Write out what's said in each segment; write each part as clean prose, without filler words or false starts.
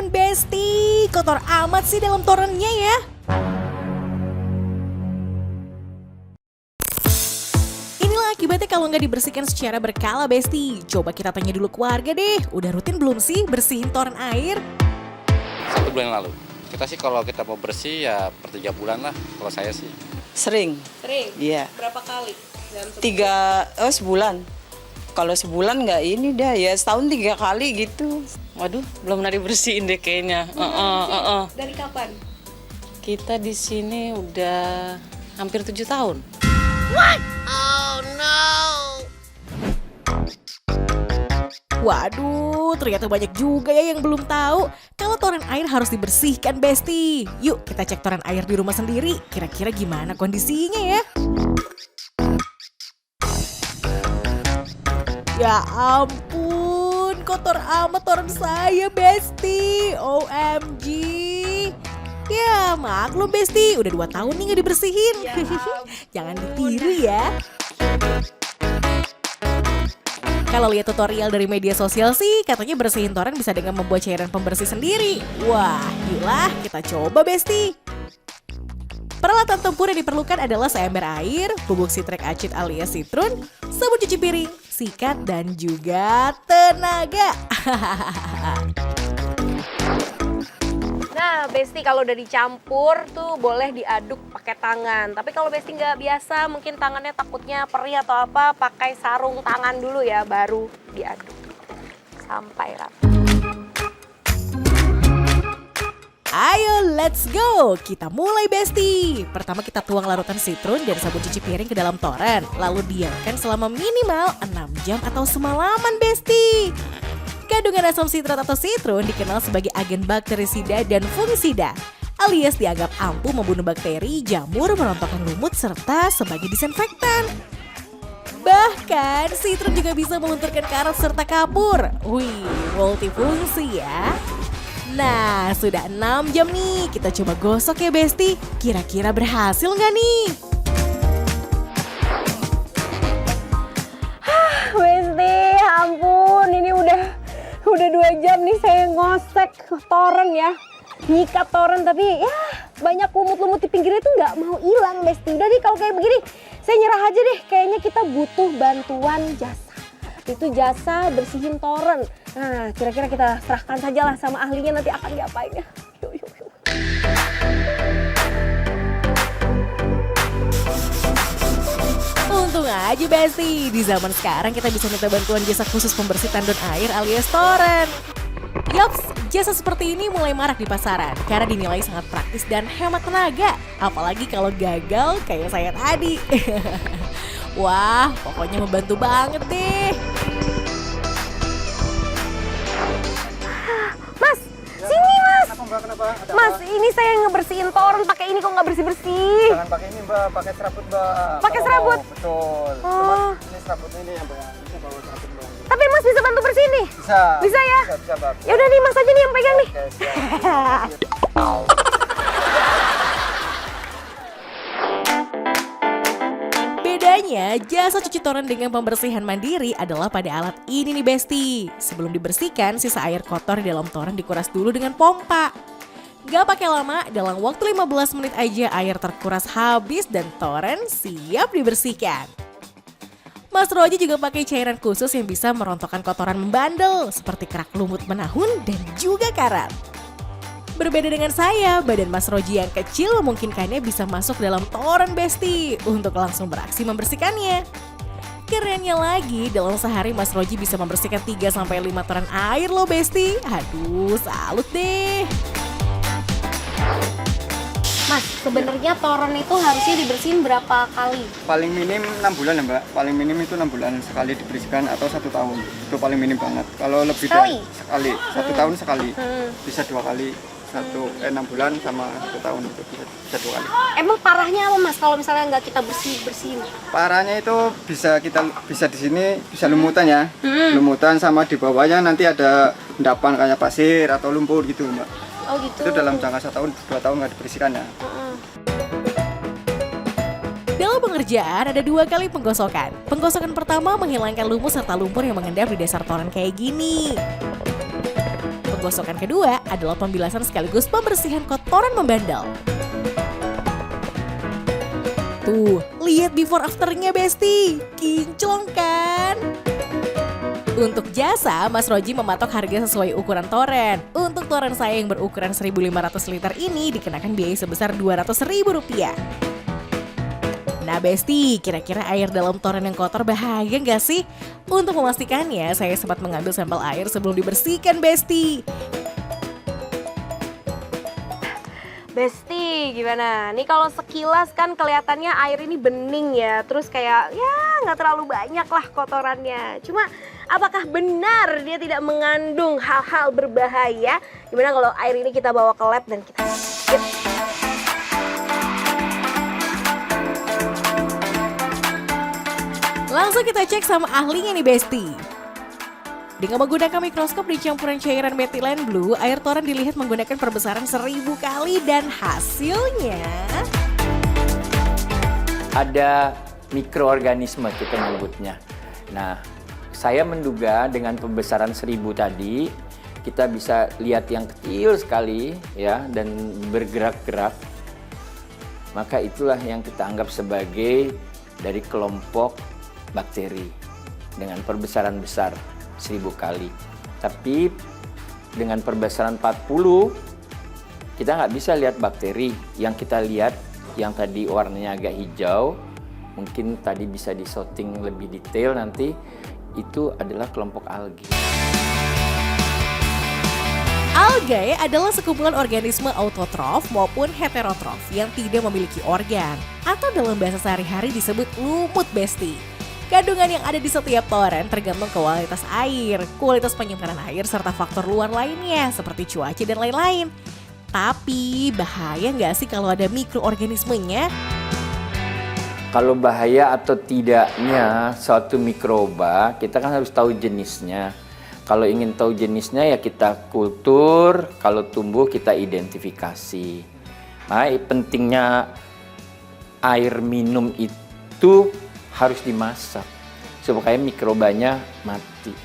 ampun Besti, kotor amat sih dalam torennya ya. Inilah akibatnya kalau nggak dibersihkan secara berkala Besti. Coba kita tanya dulu ke warga deh, udah rutin belum sih bersihin toren air? 1 bulan yang lalu. Kita sih kalau kita mau bersih ya per 3 bulan lah kalau saya sih. Sering. Sering? Iya. Berapa kali? Sebulan. Kalau sebulan nggak ini dah ya setahun 3 kali gitu. Waduh, belum pernah dibersihin deh kayaknya. Dari kapan? Kita di sini udah hampir 7 tahun. Waduh, ternyata banyak juga ya yang belum tahu kalau toren air harus dibersihkan Besti. Yuk kita cek toren air di rumah sendiri, kira-kira gimana kondisinya ya. Ya ampun, kotor amat toren saya Besti, OMG. Ya maklum Besti, udah 2 tahun nih gak dibersihin. Jangan ditiru ya. Kalau lihat tutorial dari media sosial sih, katanya bersihin toren bisa dengan membuat cairan pembersih sendiri. Wah, gila, kita coba Besti. Peralatan tempur yang diperlukan adalah seember air, bubuk sitrek acid alias sitrun, sabun cuci piring, sikat, dan juga tenaga. Nah, Besti kalau udah dicampur tuh boleh diaduk pakai tangan. Tapi kalau Besti nggak biasa, mungkin tangannya takutnya perih atau apa, pakai sarung tangan dulu ya, baru diaduk sampai rata. Ayo, let's go! Kita mulai Besti. Pertama kita tuang larutan sitrun dan sabun cuci piring ke dalam toren, lalu diamkan selama minimal 6 jam atau semalaman Besti. Kandungan asam sitrat atau sitrun dikenal sebagai agen bakterisida dan fungisida, alias dianggap ampuh membunuh bakteri, jamur, merontokkan lumut, serta sebagai disinfektan. Bahkan, sitrun juga bisa melunturkan karat serta kapur. Wih, multifungsi ya. Nah, sudah 6 jam nih, kita coba gosok ya Besti. Kira-kira berhasil nggak nih? Besti, ampun, ini udah 2 jam nih saya ngosek toren ya, nyikat toren, tapi ya banyak lumut-lumut di pinggirnya itu nggak mau hilang Besti. Udah nih kalau kayak begini saya nyerah aja deh, kayaknya kita butuh bantuan jasa. Itu jasa bersihin toren. Nah, kira-kira kita serahkan saja lah sama ahlinya, nanti akan diapain ya. Yuk, yuk, yuk. Untung aja Besti, di zaman sekarang kita bisa minta bantuan jasa khusus pembersih tandon air alias toren. Yops, jasa seperti ini mulai marak di pasaran karena dinilai sangat praktis dan hemat tenaga. Apalagi kalau gagal kayak saya tadi. Wah, pokoknya membantu banget deh. Mas, sini Mas. Kenapa? Ada Mas, apa? ini saya ngebersihin toren pakai ini kok nggak bersih-bersih. Jangan pakai ini Mbak, pakai serabut Mbak. Pakai Kalau serabut? mau, betul. Oh. Ini serabutnya ini ya Mbak. Bisa bawa serabut Mbak. Tapi Mas bisa bantu bersihin nih? Bisa. Bisa ya? Bisa Mbak. Ya udah nih Mas aja nih yang pegang nih. Oke, siap. Bedanya, jasa cuci toren dengan pembersihan mandiri adalah pada alat ini nih Besti. Sebelum dibersihkan, sisa air kotor di dalam toren dikuras dulu dengan pompa. Gak pakai lama, dalam waktu 15 menit aja air terkuras habis dan toren siap dibersihkan. Mas Roji juga pakai cairan khusus yang bisa merontokkan kotoran membandel seperti kerak lumut menahun dan juga karat. Berbeda dengan saya, badan Mas Roji yang kecil memungkinkannya bisa masuk dalam toren Besti untuk langsung beraksi membersihkannya. Kerennya lagi, dalam sehari Mas Roji bisa membersihkan 3-5 toren air loh Besti. Aduh, salut deh. Mas, sebenarnya toren itu harusnya dibersihin berapa kali? Paling minim 6 bulan ya Mbak. Paling minim itu 6 bulan sekali dibersihkan atau 1 tahun. Itu paling minim banget. Kalau lebih dari sekali, 1 tahun sekali. Bisa 2 kali. 6 bulan sama 1 tahun itu bisa 2 kali. Emang parahnya apa Mas kalau misalnya nggak kita bersihin? Parahnya itu bisa di sini bisa lumutan ya. Lumutan sama di bawahnya nanti ada endapan kayak pasir atau lumpur gitu Mbak. Oh gitu. Itu dalam jangka 1 tahun, 2 tahun nggak dibersihkan ya. Dalam pengerjaan ada 2 kali penggosokan. Penggosokan pertama menghilangkan lumut serta lumpur yang mengendap di dasar toren kayak gini. Gosokan kedua adalah pembilasan sekaligus pembersihan kotoran membandel. Tuh, lihat before afternya Besti, kinclong kan? Untuk jasa, Mas Roji mematok harga sesuai ukuran toren. Untuk toren saya yang berukuran 1.500 liter ini dikenakan biaya sebesar Rp200.000. Nah Besti, kira-kira air dalam toren yang kotor bahaya nggak sih? Untuk memastikannya, saya sempat mengambil sampel air sebelum dibersihkan Besti. Besti, gimana? Nih kalau sekilas kan kelihatannya air ini bening ya, terus kayak ya nggak terlalu banyak lah kotorannya. Cuma apakah benar dia tidak mengandung hal-hal berbahaya? Gimana kalau air ini kita bawa ke lab dan kita cek? Langsung kita cek sama ahlinya nih Besti. Dengan menggunakan mikroskop di campuran cairan metilen blue, air toren dilihat menggunakan perbesaran 1000 kali dan hasilnya ada mikroorganisme kita menyebutnya. Nah, saya menduga dengan pembesaran 1000 tadi kita bisa lihat yang kecil sekali ya dan bergerak-gerak. Maka itulah yang kita anggap sebagai dari kelompok bakteri dengan perbesaran besar 1000 kali. Tapi dengan perbesaran 40 kita nggak bisa lihat bakteri. Yang kita lihat yang tadi warnanya agak hijau, mungkin tadi bisa disorting lebih detail nanti, itu adalah kelompok algae. Algae adalah sekumpulan organisme autotrof maupun heterotrof yang tidak memiliki organ atau dalam bahasa sehari-hari disebut lumut Besti. Kandungan yang ada di setiap toren tergantung kualitas air, kualitas penyimpanan air, serta faktor luar lainnya seperti cuaca dan lain-lain. Tapi bahaya nggak sih kalau ada mikroorganismenya? Kalau bahaya atau tidaknya suatu mikroba, kita kan harus tahu jenisnya. Kalau ingin tahu jenisnya ya kita kultur, kalau tumbuh kita identifikasi. Nah, pentingnya air minum itu harus dimasak supaya mikrobanya mati.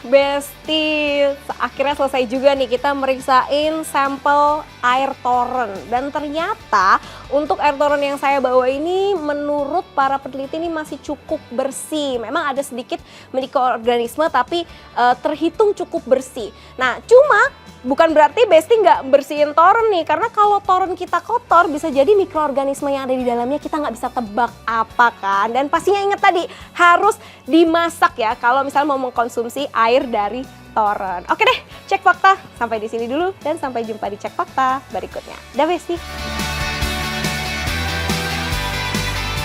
Besti, akhirnya selesai juga nih kita meriksain sampel air toren. Dan ternyata untuk air toren yang saya bawa ini menurut para peneliti ini masih cukup bersih. Memang ada sedikit mikroorganisme tapi terhitung cukup bersih. Nah cuma bukan berarti Besti nggak bersihin toren nih, karena kalau toren kita kotor bisa jadi mikroorganisme yang ada di dalamnya kita nggak bisa tebak apa kan. Dan pastinya ingat tadi harus dimasak ya kalau misalnya mau mengkonsumsi air dari toren. Oke deh, cek fakta sampai di sini dulu dan sampai jumpa di cek fakta berikutnya. Dah Besti.